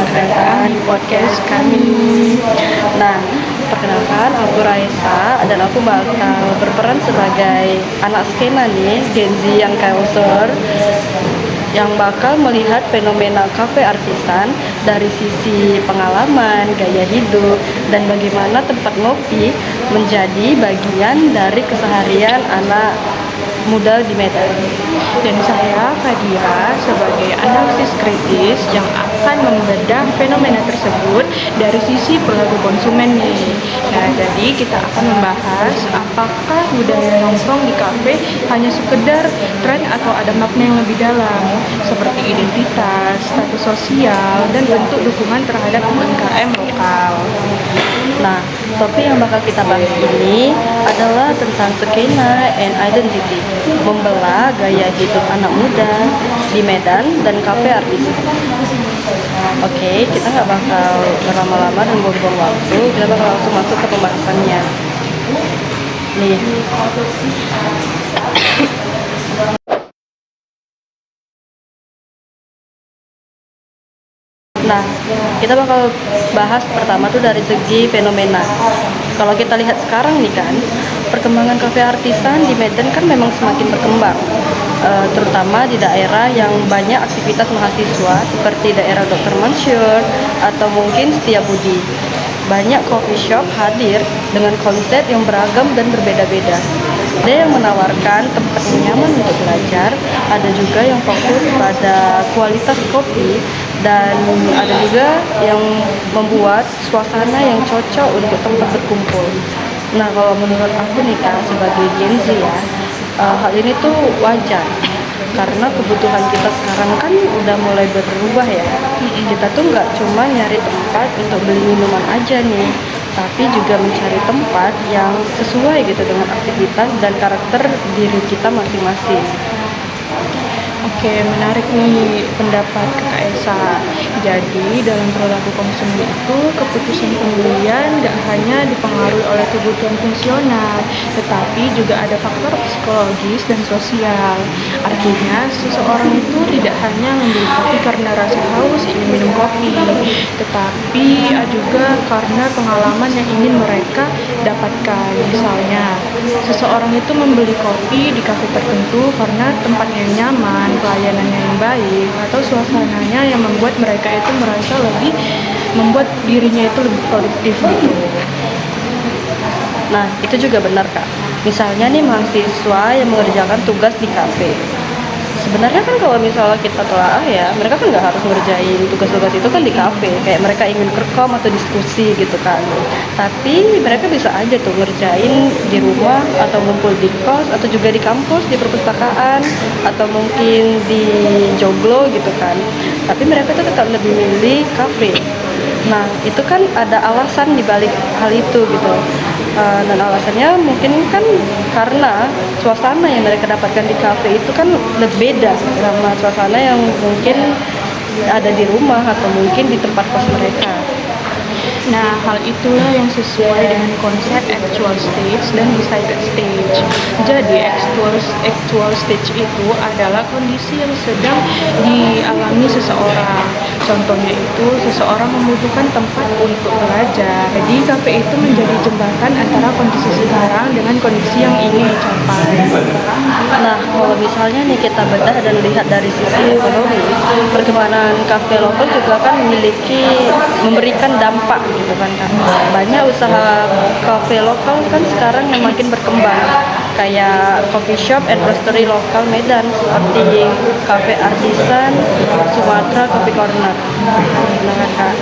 selamat datang di podcast kami. Nah, perkenalkan aku Raisa dan aku bakal berperan sebagai anak skena nih, Gen Z yang kaosor yang bakal melihat fenomena kafe artisan dari sisi pengalaman, gaya hidup, dan bagaimana tempat ngopi menjadi bagian dari keseharian anak muda di Medan. Dan saya Fadia sebagai analisis kritis yang akan membedah fenomena tersebut dari sisi perilaku konsumen nih. Nah, jadi kita akan membahas apakah budaya nongkrong di kafe hanya sekedar tren atau ada makna yang lebih dalam seperti identitas, status sosial, dan bentuk dukungan terhadap UMKM lokal. Nah, topik yang bakal kita bahas ini adalah tentang skena and identity, membelah gaya hidup anak muda di Medan dan kafe artis. Oke, kita nggak bakal berlama-lama dan buang-buang waktu, kita bakal langsung masuk ke pembahasannya. Nih, nah, kita bakal bahas pertama tuh dari segi fenomena. Kalau kita lihat sekarang nih kan, perkembangan kafe artisan di Medan kan memang semakin berkembang, terutama di daerah yang banyak aktivitas mahasiswa seperti daerah Dr. Mansur atau mungkin Setiabudi. Banyak coffee shop hadir dengan konsep yang beragam dan berbeda-beda. Ada yang menawarkan tempat yang nyaman untuk belajar, ada juga yang fokus pada kualitas kopi, dan ada juga yang membuat suasana yang cocok untuk tempat berkumpul. Nah, kalau menurut aku nih Kak, sebagai Gen Z ya, hal ini tuh wajar karena kebutuhan kita sekarang kan udah mulai berubah ya. Kita tuh nggak cuma nyari tempat untuk beli minuman aja nih, tapi juga mencari tempat yang sesuai gitu dengan aktivitas dan karakter diri kita masing-masing. Oke, menarik nih pendapat Kak Esa. Jadi, dalam perilaku konsumen itu, keputusan pembelian nggak hanya dipengaruhi oleh kebutuhan fungsional, tetapi juga ada faktor psikologis dan sosial. Artinya, seseorang itu tidak hanya membeli kopi karena rasa haus ingin minum kopi, tetapi juga karena pengalaman yang ingin mereka dapatkan. Misalnya, seseorang itu membeli kopi di kafe tertentu karena tempatnya nyaman, pelayanannya yang baik, atau suasananya yang membuat mereka itu merasa membuat dirinya itu lebih produktif gitu. Nah, itu juga benar Kak. Misalnya nih mahasiswa yang mengerjakan tugas di kafe. Sebenarnya kan kalau misalnya kita telaah ya, mereka kan nggak harus ngerjain tugas-tugas itu kan di kafe. Kayak mereka ingin kerkom atau diskusi gitu kan. Tapi mereka bisa aja tuh ngerjain di rumah atau ngumpul di kos atau juga di kampus, di perpustakaan atau mungkin di joglo gitu kan. Tapi mereka tuh tetap lebih milih kafe. Nah, itu kan ada alasan di balik hal itu gitu. Dan alasannya mungkin kan karena suasana yang mereka dapatkan di kafe itu kan lebih beda sama suasana yang mungkin ada di rumah atau mungkin di tempat kos mereka. Nah, hal itulah yang sesuai dengan konsep actual stage dan decided stage. Jadi, actual stage itu adalah kondisi yang sedang dialami seseorang. Contohnya itu, seseorang membutuhkan tempat untuk belajar. Jadi, kafe itu menjadi jembatan antara kondisi sekarang dengan kondisi yang ingin dicapai. Nah, kalau misalnya nih kita bedah dan lihat dari sisi ekonomi, perkembangan kafe lokal juga kan memberikan dampak gitu kan Kak. Banyak usaha kafe lokal kan sekarang yang makin berkembang, kayak coffee shop and roastery lokal Medan seperti Cafe Artisan, Sumatera Coffee Corner. Nah, kan, Kak.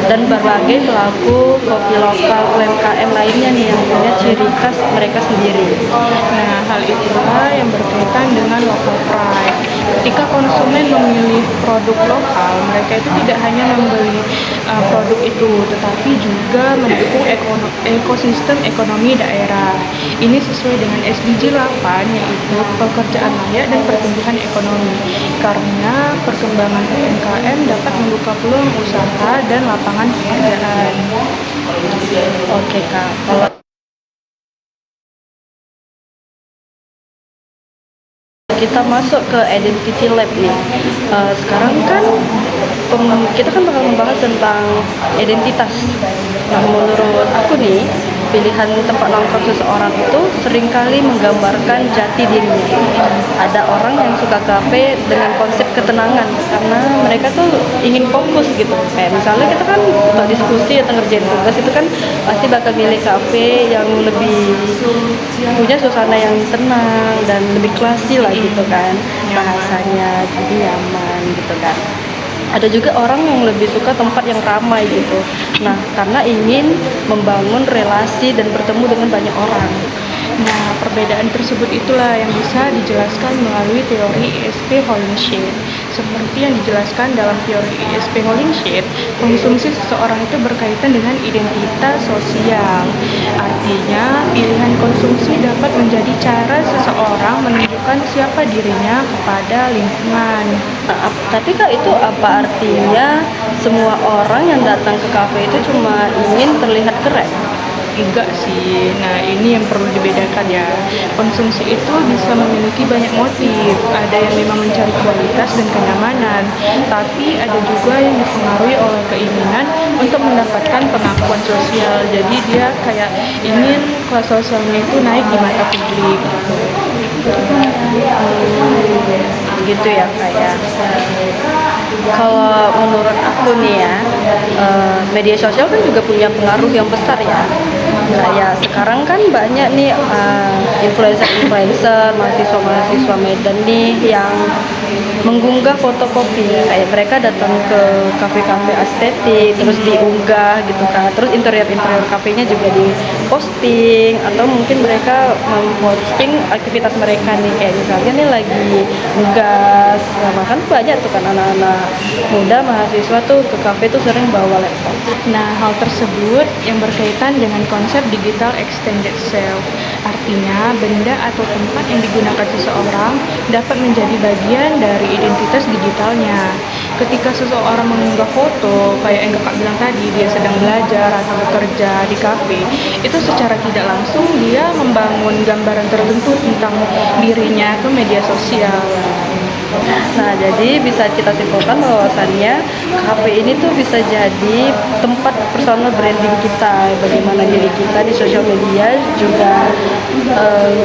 Dan berbagai pelaku kopi lokal UMKM lainnya nih yang punya ciri khas mereka sendiri. Nah, hal itulah yang berkaitan dengan local pride. Ketika konsumen memilih produk lokal, mereka itu tidak hanya membeli produk itu, tetapi juga mendukung ekosistem ekonomi daerah. Ini sesuai dengan SDG 8, yaitu pekerjaan layak dan pertumbuhan ekonomi. Karena perkembangan UMKM dapat membuka peluang usaha dan lapangan pekerjaan. Oke Kak, kalau kita masuk ke identity lab nih, sekarang kan kita kan bakal membahas tentang identitas. Nah, menurut aku nih, pilihan tempat nongkrong seseorang itu seringkali menggambarkan jati dirinya. Ada orang yang suka kafe dengan konsep ketenangan karena mereka tuh ingin fokus gitu. Kayak misalnya kita kan untuk diskusi atau ngerjain tugas itu kan pasti bakal milih kafe yang lebih punya suasana yang tenang dan lebih klasik lah gitu kan, bahasanya jadi nyaman gitu kan. Ada juga orang yang lebih suka tempat yang ramai gitu. Nah, karena ingin membangun relasi dan bertemu dengan banyak orang. Nah, perbedaan tersebut itulah yang bisa dijelaskan melalui teori ESP Holinshed. Seperti yang dijelaskan dalam teori ESP Holinshed, konsumsi seseorang itu berkaitan dengan identitas sosial. Artinya, pilihan konsumsi dapat menjadi cara seseorang menunjukkan siapa dirinya kepada lingkungan. Nah, tapi Kak, itu apa artinya semua orang yang datang ke kafe itu cuma ingin terlihat keren? Enggak sih, nah ini yang perlu dibedakan ya. Konsumsi itu bisa memiliki banyak motif. Ada yang memang mencari kualitas dan kenyamanan, tapi ada juga yang dipengaruhi oleh keinginan untuk mendapatkan pengakuan sosial. Jadi dia kayak ingin kelas sosialnya itu naik di mata publik. Gitu ya kayak kalau menurut aku nih ya, media sosial kan juga punya pengaruh yang besar ya. Kayak sekarang kan banyak nih influencer-influencer, mahasiswa-mahasiswa Medan nih yang mengunggah fotokopi, kayak mereka datang ke kafe-kafe estetik terus diunggah gitu kan, terus interior-interior kafenya juga diposting, atau mungkin mereka memposting aktivitas mereka nih, kayak misalnya nih lagi nugas. Nah, kan banyak tuh kan anak-anak muda mahasiswa tuh ke kafe tuh sering bawa laptop. Nah, hal tersebut yang berkaitan dengan konsep digital extended self. Artinya, benda atau tempat yang digunakan seseorang dapat menjadi bagian dari identitas digitalnya. Ketika seseorang mengunggah foto, kayak yang Kakak bilang tadi, dia sedang belajar atau bekerja di kafe, itu secara tidak langsung dia membangun gambaran tertentu tentang dirinya ke media sosial. Nah, jadi bisa kita simpulkan bahwasannya kafe ini tuh bisa jadi tempat personal branding kita, bagaimana diri kita di sosial media juga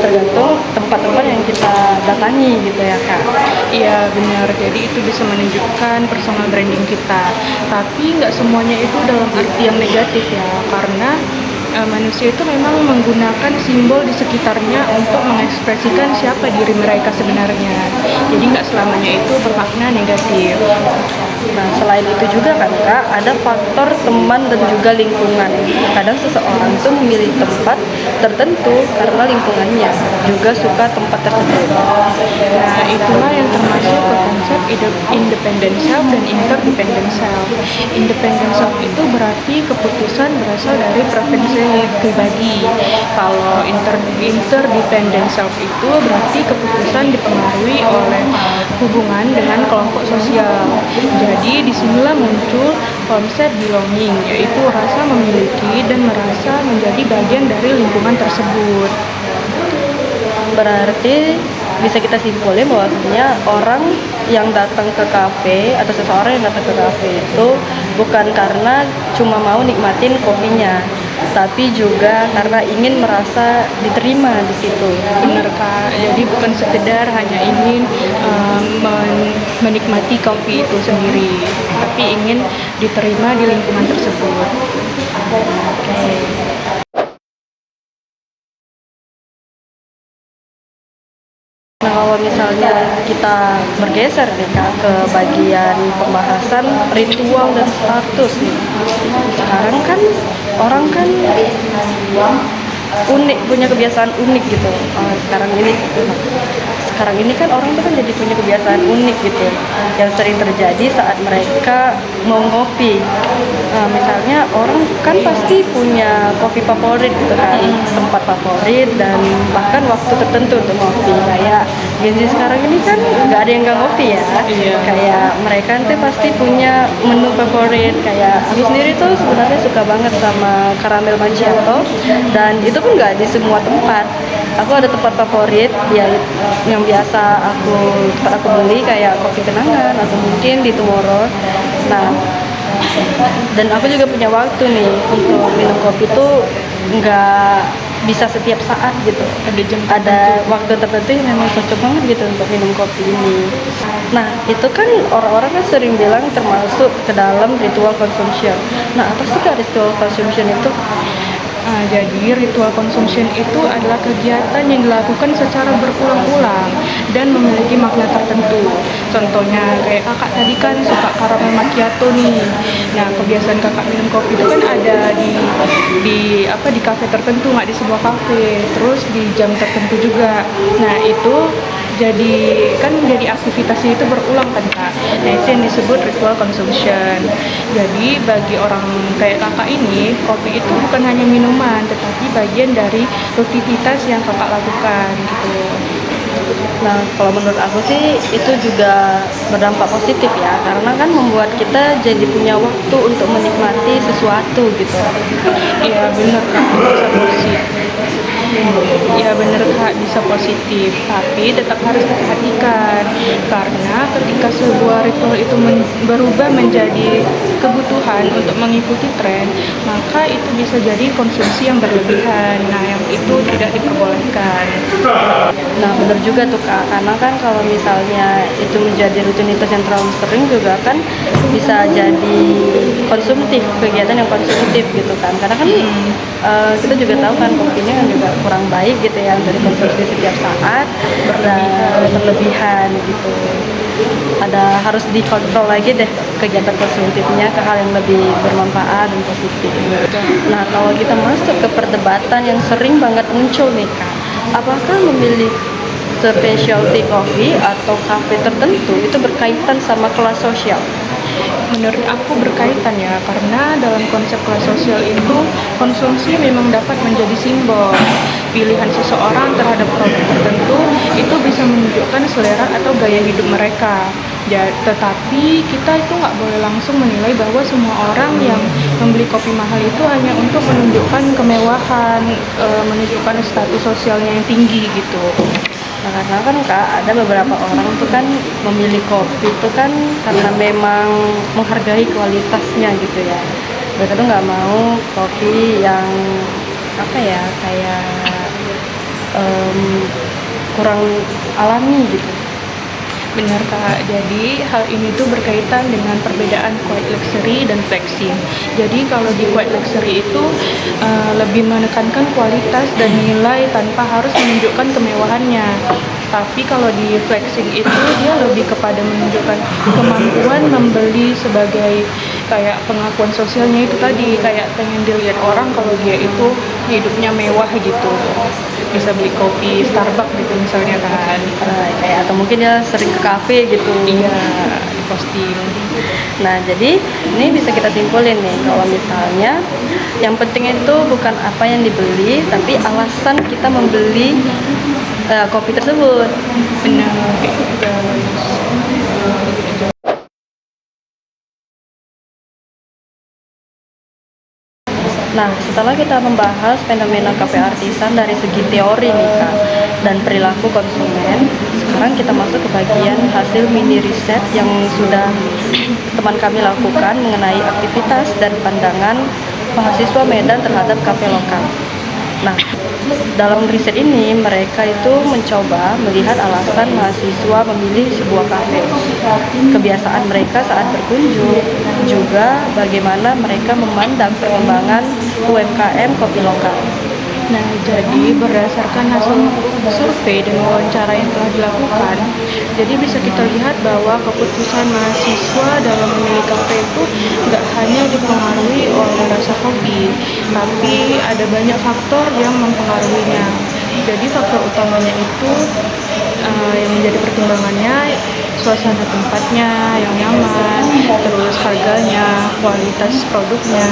tergantung tempat-tempat yang kita datangi gitu ya Kak. Iya benar, jadi itu bisa menunjukkan personal branding kita. Tapi nggak semuanya itu dalam arti yang negatif ya, karena manusia itu memang menggunakan simbol di sekitarnya untuk mengekspresikan siapa diri mereka sebenarnya. Jadi nggak selamanya itu bermakna negatif. Nah, selain itu juga kan Kak, ada faktor teman dan juga lingkungan. Kadang seseorang tuh memilih tempat tertentu karena lingkungannya juga suka tempat tersebut. Nah, itulah yang termasuk ke konsep independent self dan interdependent self. Independent self itu berarti keputusan berasal dari preferensi pribadi. Kalau interdependent self itu berarti keputusan dipengaruhi oleh hubungan dengan kelompok sosial. Jadi disinilah muncul konsep belonging, yaitu rasa memiliki dan merasa menjadi bagian dari lingkungan tersebut. Berarti bisa kita simpulin bahwasanya orang yang datang ke kafe atau seseorang yang datang ke kafe itu bukan karena cuma mau nikmatin kopinya, tapi juga karena ingin merasa diterima di situ. Benar Kak, jadi bukan sekedar hanya ingin menikmati kopi itu sendiri, tapi ingin diterima di lingkungan tersebut. Oke. Nah, kalau misalnya kita bergeser nih Kak ke bagian pembahasan ritual dan status nih. Sekarang kan orang kan unik, punya kebiasaan unik gitu. Sekarang ini kan orang tuh kan jadi punya kebiasaan unik gitu, yang sering terjadi saat mereka mau ngopi. Nah, misalnya orang kan pasti punya kopi favorit gitu kan, tempat favorit dan bahkan waktu tertentu untuk ngopi. Kayak Gen Z sekarang ini kan nggak ada yang nggak ngopi ya. Iya. Kayak mereka nanti pasti punya menu favorit. Kayak aku sendiri tuh sebenarnya suka banget sama caramel macchiato, dan itu pun nggak di semua tempat. Aku ada tempat favorit ya, yang biasa tempat aku beli kayak Kopi Kenangan atau mungkin di Tomorrow. Nah, dan aku juga punya waktu nih untuk minum kopi tuh nggak bisa setiap saat gitu. Ada jam Ada tertentu. waktu tertentu yang memang cocok banget gitu untuk minum kopi ini. Nah, itu kan orang-orang kan sering bilang termasuk ke dalam ritual consumption. Nah, apa sih Kak ritual consumption itu? Jadi ritual consumption itu adalah kegiatan yang dilakukan secara berulang-ulang dan memiliki makna tertentu. Contohnya kayak kakak tadi kan suka caramel macchiato nih. Nah, kebiasaan kakak minum kopi itu kan ada di kafe tertentu, nggak di sebuah kafe. Terus di jam tertentu juga. Nah, itu jadi aktivitasnya itu berulang kan kak. Nah, itu yang disebut ritual consumption. Jadi bagi orang kayak kakak ini, kopi itu bukan hanya minuman tetapi bagian dari rutinitas yang kakak lakukan gitu. Nah, kalau menurut aku sih itu juga berdampak positif ya, karena kan membuat kita jadi punya waktu untuk menikmati sesuatu gitu. Iya bener kak, bisa positif. Ya bener kak, bisa positif, tapi tetap harus diperhatikan karena ketika sebuah ritual itu berubah menjadi kebutuhan untuk mengikuti tren, maka itu bisa jadi konsumsi yang berlebihan. Nah, yang itu tidak diperbolehkan. Nah, benar juga tuh Kak, karena kan kalau misalnya itu menjadi rutinitas yang terlalu sering juga kan bisa jadi konsumtif, kegiatan yang konsumtif gitu kan. Karena kan kita juga tahu kan kopinya kan juga kurang baik gitu ya untuk dikonsumsi setiap saat, berlebihan gitu. Ada harus dikontrol lagi deh kegiatan konsumtifnya ke hal yang lebih bermanfaat dan positif. Nah, kalau kita masuk ke perdebatan yang sering banget muncul nih Kak, apakah memilih specialty coffee atau kafe tertentu itu berkaitan sama kelas sosial? Menurut aku berkaitan ya, karena dalam konsep kelas sosial itu konsumsi memang dapat menjadi simbol. Pilihan seseorang terhadap produk tertentu itu bisa menunjukkan selera atau gaya hidup mereka. Ya, tetapi kita itu nggak boleh langsung menilai bahwa semua orang yang membeli kopi mahal itu hanya untuk menunjukkan kemewahan, menunjukkan status sosialnya yang tinggi gitu. Nah, karena kan Kak, ada beberapa orang tuh kan memilih kopi itu kan karena memang menghargai kualitasnya gitu ya. Mereka tuh nggak mau kopi yang apa ya, kayak em, kurang alami gitu. Benar kak, jadi hal ini tuh berkaitan dengan perbedaan quiet luxury dan flexing. Jadi kalau di quiet luxury itu lebih menekankan kualitas dan nilai tanpa harus menunjukkan kemewahannya. Tapi kalau di flexing itu dia lebih kepada menunjukkan kemampuan membeli sebagai kayak pengakuan sosialnya itu tadi, kayak pengen dilihat orang kalau dia itu hidupnya mewah gitu. Bisa beli kopi Starbucks gitu misalnya kan. Kayak atau mungkin ya sering ke kafe gitu. Iya, di posting. Nah, jadi ini bisa kita simpulin nih kalau misalnya yang penting itu bukan apa yang dibeli, tapi alasan kita membeli kopi tersebut. Benar, kayak gitu guys. Nah, setelah kita membahas fenomena kafe artisan dari segi teori nih Kak, dan perilaku konsumen, sekarang kita masuk ke bagian hasil mini riset yang sudah teman kami lakukan mengenai aktivitas dan pandangan mahasiswa Medan terhadap kafe lokal. Nah, dalam riset ini mereka itu mencoba melihat alasan mahasiswa memilih sebuah kafe, kebiasaan mereka saat berkunjung, juga bagaimana mereka memandang perkembangan UMKM kopi lokal. Nah, jadi berdasarkan hasil survei dan wawancara yang telah dilakukan, jadi bisa kita lihat bahwa keputusan mahasiswa dalam memilih kafe itu nggak hanya dipengaruhi oleh rasa kopi, tapi ada banyak faktor yang mempengaruhinya. Jadi faktor utamanya itu yang menjadi pertimbangannya suasana tempatnya yang nyaman, terus harganya, kualitas produknya,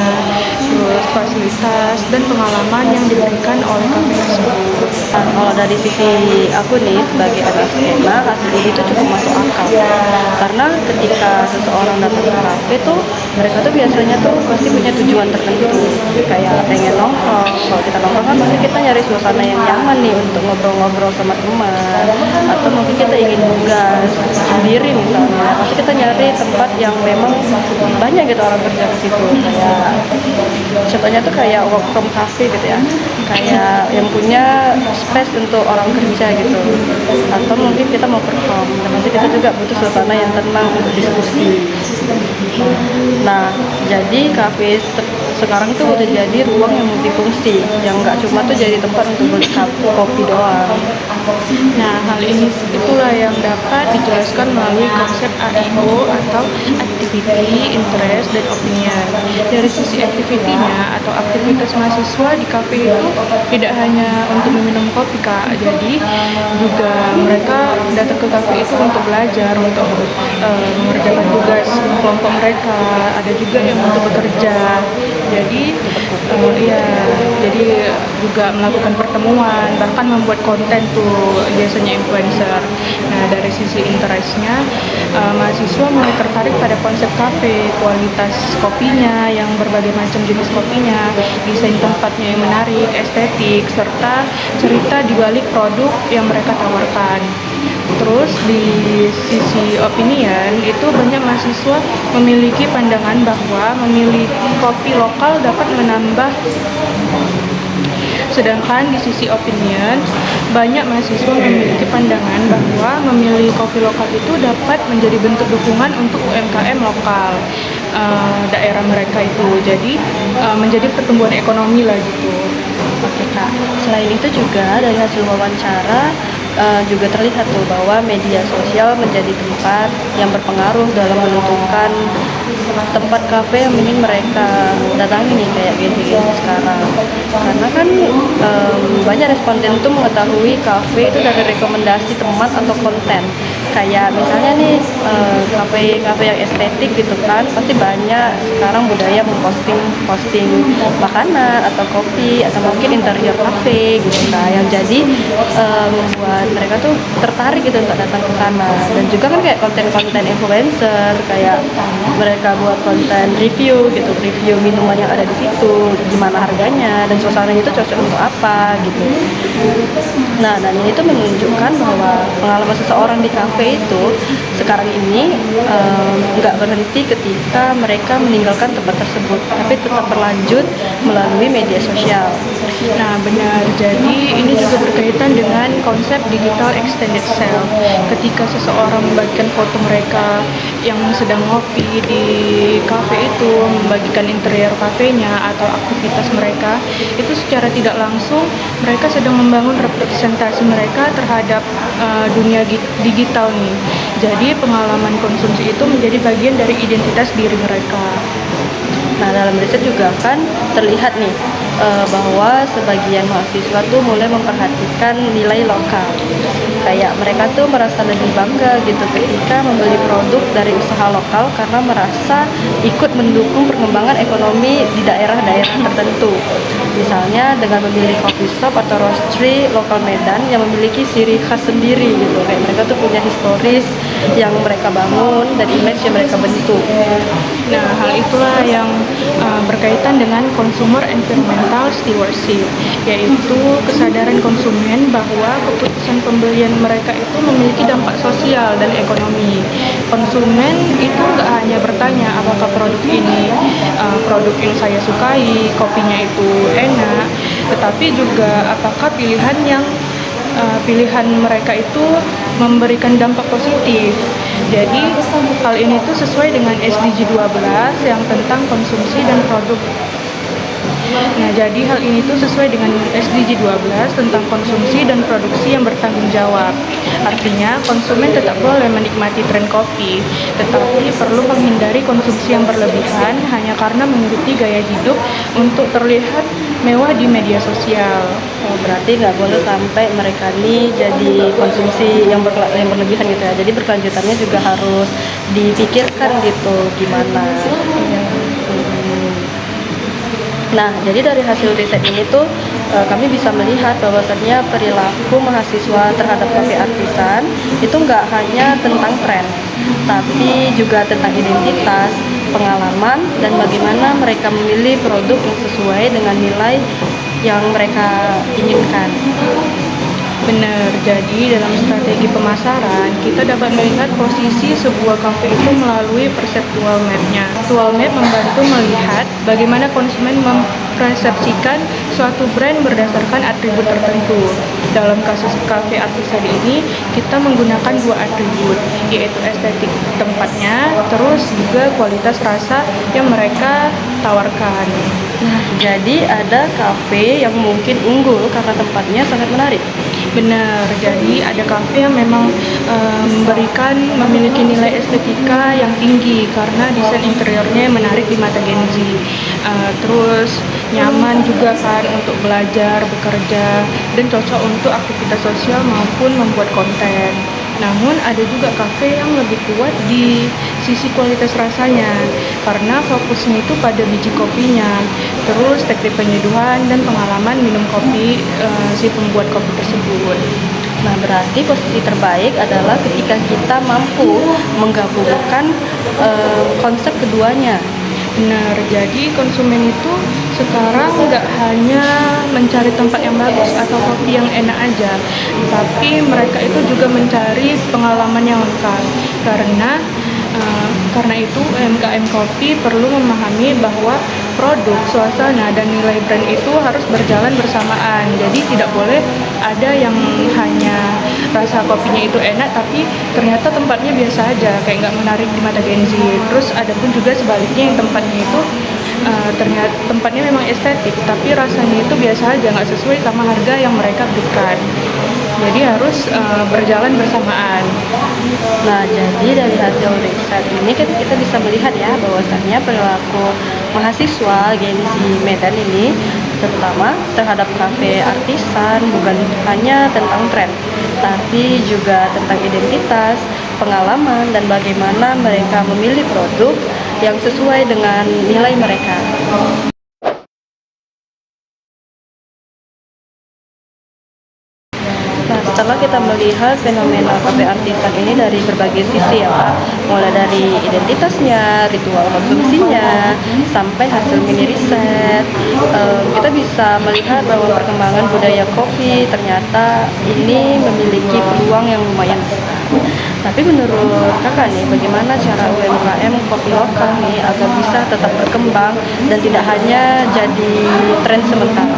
terus fasilitas dan pengalaman yang diberikan oleh kafe tersebut. Nah, kalau dari sisi aku nih sebagai anak skena, hasil ini tuh cukup masuk akal. Karena ketika seseorang datang ke kafe tuh, mereka tuh biasanya tuh pasti punya tujuan tertentu. Kayak pengen nongkrong. Kalau kita nongkrong kan pasti kita nyari suasana yang nyaman nih untuk ngobrol-ngobrol sama teman. Atau mungkin kita ingin nugas sendiri misalnya, pasti kita nyari tempat yang memang banyak gitu orang kerja ke situ. Kayak contohnya tuh kayak work from cafe gitu ya, kayak yang punya space untuk orang kerja gitu. Atau mungkin kita mau perform, dan nanti kita juga butuh suasana yang tenang untuk diskusi. Nah, jadi sekarang itu udah jadi ruang yang multifungsi, yang nggak cuma tuh jadi tempat untuk beli kopi doang. Nah, hal ini itulah yang dapat dijelaskan melalui konsep AIO atau Activity, Interest, dan Opinion. Dari sisi activity-nya atau aktivitas mahasiswa di kafe itu tidak hanya untuk meminum kopi, Kak. Jadi juga mereka datang ke kafe itu untuk belajar, untuk mengerjakan tugas kelompok mereka. Ada juga yang untuk bekerja. Jadi iya, jadi juga melakukan pertemuan, bahkan membuat konten tuh biasanya influencer. Nah, dari sisi interestnya, mahasiswa mulai tertarik pada konsep kafe, kualitas kopinya, yang berbagai macam jenis kopinya, desain tempatnya yang menarik, estetik, serta cerita di balik produk yang mereka tawarkan. Terus di sisi opinion itu banyak mahasiswa memiliki pandangan bahwa memilih kopi lokal dapat menambah. Sedangkan di sisi opinion, banyak mahasiswa memiliki pandangan bahwa memilih kopi lokal itu dapat menjadi bentuk dukungan untuk UMKM lokal daerah mereka itu. Jadi menjadi pertumbuhan ekonomi lah gitu. Oke Kak, selain itu juga dari hasil wawancara juga terlihat tuh bahwa media sosial menjadi tempat yang berpengaruh dalam menentukan tempat kafe yang ingin mereka datangi nih, kayak Gen-Z sekarang. Karena kan banyak responden tuh mengetahui kafe itu dari rekomendasi teman atau konten. Kayak misalnya nih kafe-kafe yang estetik gitu kan, pasti banyak sekarang budaya posting makanan atau kopi atau mungkin interior kafe gitu kan, yang jadi membuat mereka tuh tertarik gitu untuk datang ke sana. Dan juga kan kayak konten-konten influencer, kayak mereka buat konten review gitu, review minuman yang ada di situ, gimana harganya dan suasananya itu cocok untuk apa gitu. Nah, dan ini tuh menunjukkan bahwa pengalaman seseorang di kafe itu sekarang ini nggak berhenti ketika mereka meninggalkan tempat tersebut, tapi tetap berlanjut melalui media sosial. Nah, benar. Jadi ini juga berkaitan dengan konsep digital extended self. Ketika seseorang membagikan foto mereka yang sedang ngopi di kafe itu, membagikan interior kafenya atau aktivitas mereka, itu secara tidak langsung mereka sedang membangun representasi mereka terhadap dunia digital nih. Jadi pengalaman konsumsi itu menjadi bagian dari identitas diri mereka. Nah, dalam riset juga kan terlihat nih bahwa sebagian mahasiswa tuh mulai memperhatikan nilai lokal. Kayak mereka tuh merasa lebih bangga gitu ketika membeli produk dari usaha lokal karena merasa ikut mendukung perkembangan ekonomi di daerah-daerah tertentu. Misalnya dengan memilih coffee shop atau roastery lokal Medan yang memiliki ciri khas sendiri gitu. Kayak mereka tuh punya historis yang mereka bangun dan image yang mereka bentuk. Nah, hal itulah yang berkaitan dengan consumer environmental stewardship, yaitu kesadaran konsumen bahwa keputusan pembelian mereka itu memiliki dampak sosial dan ekonomi. Konsumen itu nggak hanya bertanya apakah produk ini produk yang saya sukai, kopinya itu enak, tetapi juga apakah pilihan mereka itu memberikan dampak positif. Jadi hal ini tuh sesuai dengan SDG 12 yang tentang konsumsi dan produk. Nah, jadi hal ini tuh sesuai dengan SDG 12 tentang konsumsi dan produksi yang bertanggung jawab. Artinya, konsumen tetap boleh menikmati tren kopi, tetapi perlu menghindari konsumsi yang berlebihan hanya karena mengikuti gaya hidup untuk terlihat mewah di media sosial. Oh, berarti nggak boleh sampai mereka ini jadi konsumsi yang berlebihan gitu ya. Jadi berkelanjutannya juga harus dipikirkan gitu gimana. Nah, jadi dari hasil riset ini tuh kami bisa melihat bahwasannya perilaku mahasiswa terhadap kopi artisan itu nggak hanya tentang tren, tapi juga tentang identitas, pengalaman, dan bagaimana mereka memilih produk yang sesuai dengan nilai yang mereka inginkan. Benar, jadi dalam strategi pemasaran, kita dapat melihat posisi sebuah kafe itu melalui perceptual map-nya. Perceptual map membantu melihat bagaimana konsumen mempersepsikan suatu brand berdasarkan atribut tertentu. Dalam kasus kafe artisan ini, kita menggunakan dua atribut, yaitu estetik tempatnya, terus juga kualitas rasa yang mereka tawarkan. Nah, jadi ada kafe yang mungkin unggul karena tempatnya sangat menarik. Benar, jadi ada kafe yang memang memiliki nilai estetika yang tinggi karena desain interiornya menarik di mata Gen Z. Terus nyaman juga kan untuk belajar, bekerja, dan cocok untuk aktivitas sosial maupun membuat konten. Namun ada juga kafe yang lebih kuat di sisi kualitas rasanya karena fokusnya itu pada biji kopinya, terus teknik penyeduhan dan pengalaman minum kopi si pembuat kopi tersebut. Nah, berarti posisi terbaik adalah ketika kita mampu menggabungkan konsep keduanya. Benar, jadi konsumen itu sekarang nggak hanya mencari tempat yang bagus atau kopi yang enak aja, tapi mereka itu juga mencari pengalaman yang lengkap. Karena itu UMKM kopi perlu memahami bahwa produk, suasana, dan nilai brand itu harus berjalan bersamaan. Jadi tidak boleh ada yang hanya rasa kopinya itu enak tapi ternyata tempatnya biasa aja, kayak nggak menarik di mata Gen Z. Terus ada pun juga sebaliknya yang tempatnya itu ternyata tempatnya memang estetik tapi rasanya itu biasa aja, nggak sesuai sama harga yang mereka berikan. Jadi harus berjalan bersamaan. Nah, jadi dari hasil riset ini kan kita bisa melihat ya bahwasannya perilaku mahasiswa Gen Z Medan ini terutama terhadap kafe artisan bukan hanya tentang tren, tapi juga tentang identitas, pengalaman, dan bagaimana mereka memilih produk yang sesuai dengan nilai mereka. Nah, setelah kita melihat fenomena kafe artisan ini dari berbagai sisi ya Pak, mulai dari identitasnya, ritual konsumsinya, sampai hasil mini riset, kita bisa melihat bahwa perkembangan budaya kopi ternyata ini memiliki peluang yang lumayan besar. Tapi menurut kakak nih, bagaimana cara UMKM kopi lokal nih agar bisa tetap berkembang dan tidak hanya jadi tren sementara?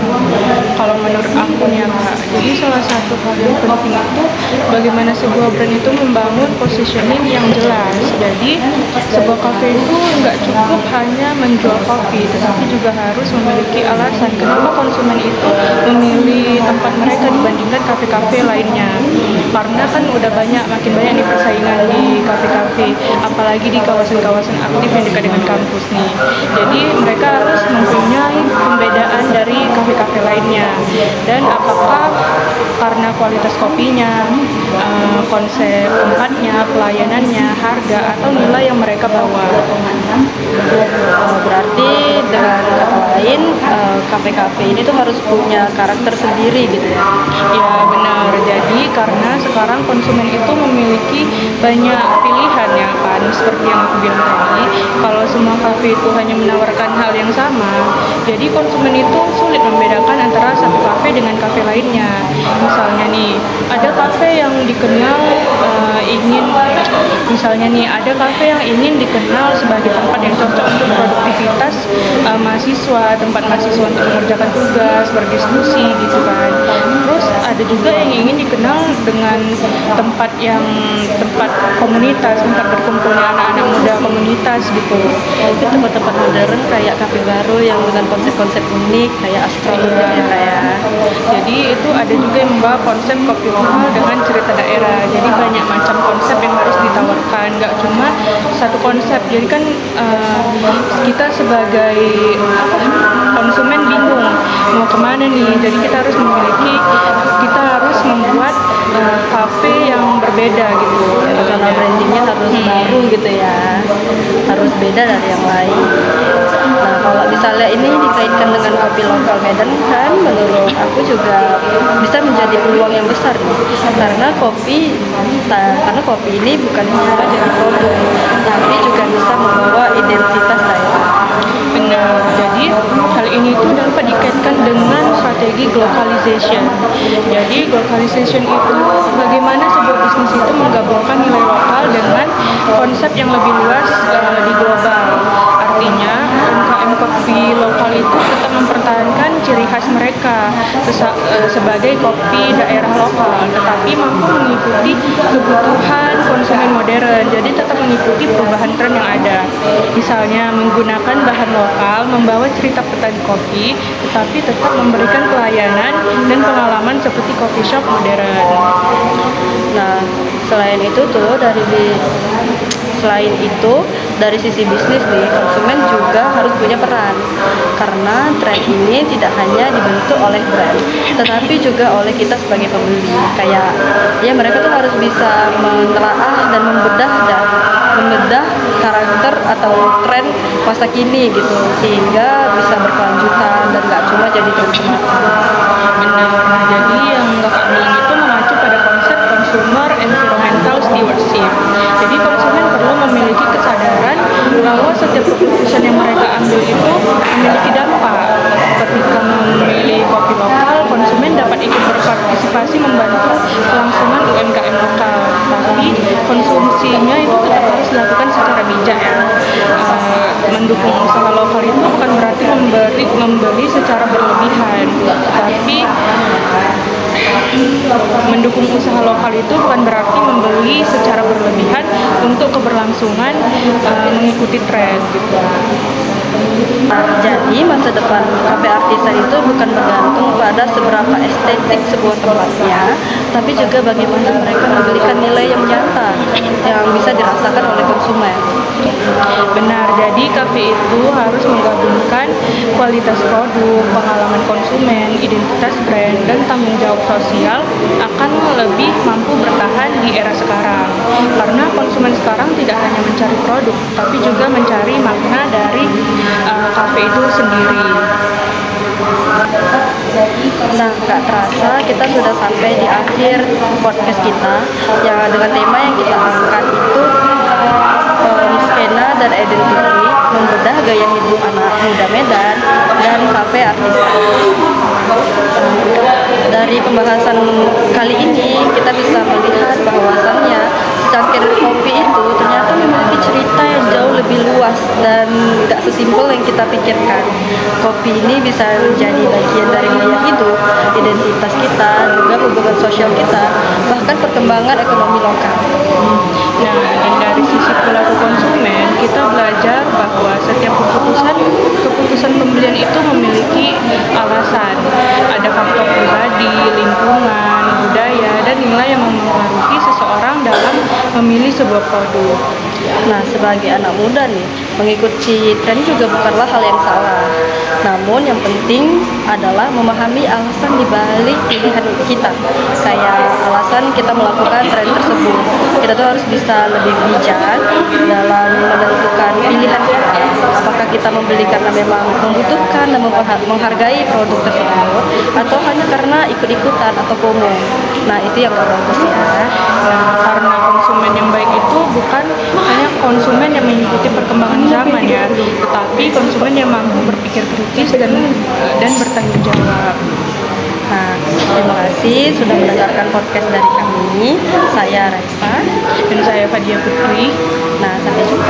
Kalau menurut aku nih ya Kak, jadi salah satu hal yang penting itu bagaimana sebuah brand itu membangun positioning yang jelas. Jadi sebuah kafe itu nggak cukup hanya menjual kopi, tetapi juga harus memiliki alasan kenapa konsumen itu memilih tempat mereka dibandingkan kafe-kafe lainnya. Karena kan udah makin banyak nih persaingan di kafe-kafe, apalagi di kawasan-kawasan aktif yang dekat dengan kampus nih. Jadi mereka harus mempunyai pembedaan dari kafe-kafe lainnya. Dan apakah karena kualitas kopinya, konsep tempatnya, pelayanannya, harga, atau nilai yang mereka bawa. Berarti dengan kata lain, kafe-kafe ini tuh harus punya karakter sendiri gitu ya? Ya benar, jadi karena sekarang konsumen itu memiliki banyak pilihan ya kan, seperti yang aku bilang tadi, kalau semua kafe itu hanya menawarkan hal yang sama, jadi konsumen itu sulit membedakan antara satu kafe dengan kafe lainnya. Misalnya nih, ada kafe yang dikenal ada kafe yang ingin dikenal sebagai tempat yang cocok untuk produktivitas mahasiswa, tempat mahasiswa untuk mengerjakan tugas, berdiskusi gitu kan. Terus ada juga yang ingin dikenal dengan tempat komunitas, tempat berkumpulnya anak-anak muda komunitas gitu. Itu tempat-tempat modern kayak kafe baru yang dengan konsep-konsep unik kayak Astro gitu ya kayak. Jadi itu ada juga yang membawa konsep kopi lokal dengan cerita daerah. Jadi banyak macam konsep yang harus ditawarkan, nggak cuma satu konsep. Jadi kan kita sebagai konsumen bingung mau kemana nih. Jadi kita harus membuat kafe yang berbeda gitu. Karena brandingnya harus baru gitu ya, harus beda dari yang lain. Nah, kalau misalnya ini dikaitkan dengan kopi lokal Medan kan menurut aku juga bisa menjadi peluang yang besar nih. Karena kopi ini bukan hanya jadi produk, tapi juga bisa membawa identitas daerah. Benar, jadi hal ini itu dapat dikaitkan dengan strategi globalization. Jadi globalization itu bagaimana sebuah bisnis itu menggabungkan nilai lokal dengan konsep yang lebih luas di global. Artinya UMKM kopi lokal itu tetap mempertahankan ciri khas mereka sebagai kopi daerah lokal, tetapi mampu mengikuti kebutuhan konsumen modern. Jadi tetap mengikuti perubahan tren yang ada. Misalnya menggunakan bahan lokal, membawa cerita petani kopi, tetapi tetap memberikan pelayanan dan pengalaman seperti coffee shop modern. Nah, selain itu dari sisi bisnis nih, konsumen juga harus punya peran, karena tren ini tidak hanya dibentuk oleh brand, tetapi juga oleh kita sebagai pembeli. Kayak ya mereka tuh harus bisa menelaah dan membedah karakter atau tren masa kini gitu, sehingga bisa berkelanjutan dan gak cuma jadi tren semata. Benar. Nah, jadi yang Kakak bilang itu mengacu pada konsep consumer environmental stewardship. Jadi konsumen perlu memiliki kesadaran bahwa setiap keputusan yang mereka ambil itu memiliki dampak. Ketika memilih kopi lokal, konsumen dapat ikut berpartisipasi membantu kelangsungan UMKM lokal. Tapi konsumsinya itu tetap harus dilakukan secara bijak ya. Mendukung usaha lokal itu bukan berarti membeli secara berlebihan, tapi mendukung usaha lokal itu bukan berarti membeli secara berlebihan untuk keberlangsungan mengikuti tren gitu. Nah, jadi masa depan kafe artisan itu bukan bergantung pada seberapa estetik sebuah tempatnya, tapi juga bagaimana mereka memberikan nilai yang nyata yang bisa dirasakan oleh konsumen. Benar, jadi kafe itu harus menggabungkan kualitas produk, pengalaman konsumen, identitas brand, dan tanggung jawab sosial akan lebih mampu bertahan di era sekarang. Karena konsumen sekarang tidak hanya mencari produk, tapi juga mencari makna dari kafe itu sendiri. Nah, gak terasa kita sudah sampai di akhir podcast kita, yang dengan tema yang kita angkat itu skena dan identity, membedah gaya hidup anak muda Medan dan kafe artisan. Dari pembahasan kali ini kita bisa melihat bahwasannya secangkir kopi itu ternyata memiliki cerita yang jauh lebih luas dan gak sesimpel yang kita pikirkan. Kopi ini bisa menjadi bagian dari gaya hidup, identitas kita, juga hubungan sosial kita, bahkan perkembangan ekonomi lokal. Nah, dan dari sisi perilaku konsumen, kita belajar bahwa setiap keputusan pembelian itu memiliki alasan. Ada faktor pribadi, lingkungan, budaya, dan nilai yang mempengaruhi seseorang dalam memilih sebuah produk. Nah, sebagai anak muda nih, mengikuti tren juga bukanlah hal yang salah. Namun yang penting adalah memahami alasan dibalik pilihan kita. Kayak alasan kita melakukan tren tersebut. Kita tuh harus bisa lebih bijak dalam menentukan pilihan kita. Apakah kita membeli karena memang membutuhkan dan menghargai produk tersebut, atau hanya karena ikut-ikutan atau FOMO. Nah, itu yang gak bagus ya. Nah, karena konsumen yang baik itu bukan hanya konsumen yang mengikuti perkembangan zaman ya, tetapi konsumen yang mampu berpikir kritis dan bertanggung jawab. Nah, terima kasih sudah mendengarkan podcast dari kami. Saya Raisa Dan saya Fadia Putri. Nah, sampai jumpa.